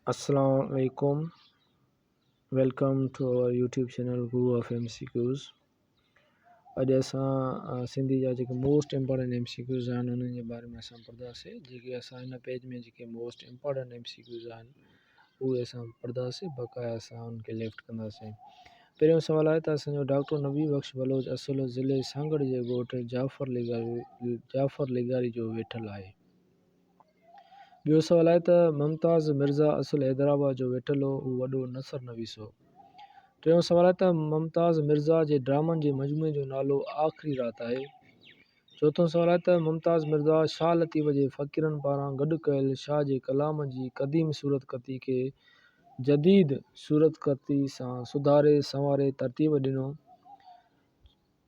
Assalamu alaikum. Welcome to our YouTube channel Guru of MCQs. अॼु असां सिंधी जा जेके मोस्ट इम्पॉर्टेंट MCQs आहिनि उन्हनि जे बारे में असां पढ़ंदासीं। जेके असां हिन पेज में जेके मोस्ट इम्पॉर्टेंट MCQs आहिनि उहे असां पढ़ंदासीं, बक़ाया असां उनखे लेफ्ट कंदासीं। पहिरियों सुवालु आहे त असांजो डॉक्टर नबी बख़्श बलोच असुल ज़िले सांगड़ जे ॻोठु जाफ़र लिगारी जो वेठल आहे। ॿियो सुवालु आहे त मुमताज़ मिर्ज़ा असुल हैदराबाद जो वेठल हो, हू वॾो नसर नवीस हो। टियों सुवालु आहे त मुमताज़ मिर्ज़ा जे ड्रामनि जे मजमूए जो नालो आख़िरी रात आहे। चोथों सुवालु आहे त मुमताज़ मिर्ज़ा शाह लतीफ़ जे फ़क़ीरनि पारां गॾु कयल शाह जे कलाम जी क़दीम सूरतकती खे जदीद सूरतकती सां सुधारे संवारे तरतीब ॾिनो।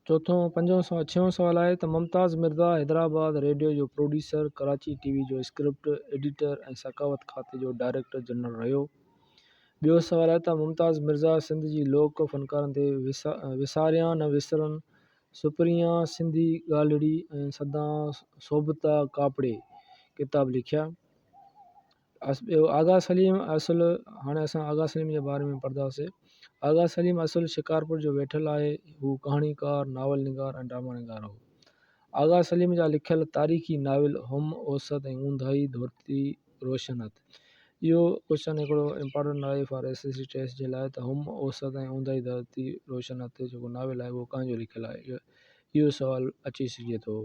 छहों सुवालु आहे त मुमताज़ मिर्ज़ा हैदराबाद रेडियो जो प्रोड्यूसर, कराची TV जो स्क्रिप्ट एडिटर ऐं सखावत खाते जो डायरेक्टर जनरल रहियो। ॿियो सुवालु आहे त मुमताज़ मिर्ज़ा सिंध जी लोक फ़नकारनि ते विसारिया न विसरनि सुपरियां सिंधी ॻाल्हिड़ी ऐं सदा सोबता कापड़े किताब लिखिया। ॿियो आगा सलीम असुल, हाणे असां आगा सलीम जे बारे में पढ़ंदासीं। आगा सलीम असुल शिकारपुर जो वेठल आहे, हू कहाणीकार, नावल निगार ऐं ड्रामा निगार हो। आगा सलीम जा लिखियल तारीख़ी नाविल हम औसत ऐं ऊंदाही धरती रोशनत। इहो क्वेश्चन हिकिड़ो इम्पॉर्टेंट आहे फॉर SST टेस्ट जे लाइ त हम औसत ऐं ऊंदाही धरती रोशनत जेको नाविल आहे उहो कंहिंजो लिखियलु आहे, इहो सुवालु अची सघे थो।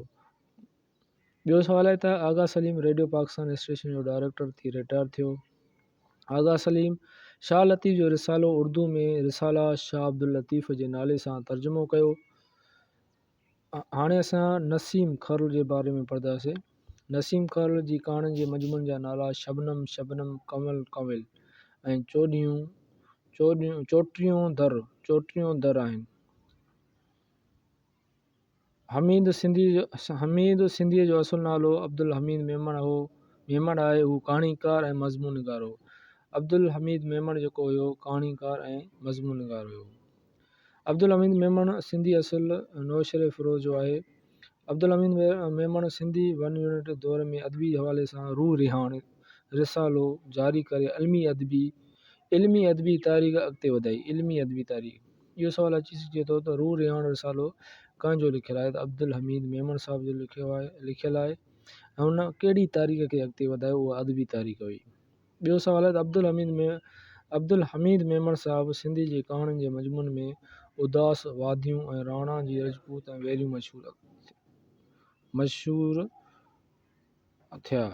ॿियो सुवालु आहे त आगा सलीम रेडियो पाकिस्तान स्टेशन जो डायरेक्टर थी रिटायर थियो। आगा सलीम शाह लतीफ़ जो रिसालो उर्दू में रिसाला शाह अब्दुल लतीफ़ जे नाले सां तर्जुमो कयो। हाणे असां नसीम खरल जे बारे में पढ़ंदासीं। नसीम खरल जी कहाणियुनि जे मजमूअनि जा नाला शबनम शबनम, कंवल कंविल ऐं चोटियूं दर आहिनि। हमीद सिंधीअ जो असुल नालो अब्दुल हमीद मेमण आहे, हू कहाणीकार ऐं मज़मून निगार हो। अब्दुल हमीद मेमण जेको हुयो कहाणीकार ऐं मज़मून निगार हुयो। अब्दुल हमीद मेमण सिंधी असुल नौशर फिरोज़ जो आहे। अब्दुल हमीद मेमण सिंधी 1 यूनिट दौर में अदबी हवाले सां रूह रिहाण रिसालो जारी करे इल्मी अदबी तारीख़ अॻिते वधाई। इल्मी अदबी तारीख़, इहो सुवालु अची सघे थो त रूह रिहाण रिसालो कंहिंजो लिखियलु आहे, त अब्दुल हमीद मेमण साहिब जो लिखियलु आहे ऐं हुन कहिड़ी तारीख़ खे अॻिते वधायो, उहा अदबी तारीख़ हुई। ॿियो सुवालु आहे त अब्दुल हमीद मेमण साहिबु सिंधी जे कहाणियुनि जे मजमून में उदास वादियूं ऐं राणा जी रजपूत ऐं वैलियूं मशहूर थिया।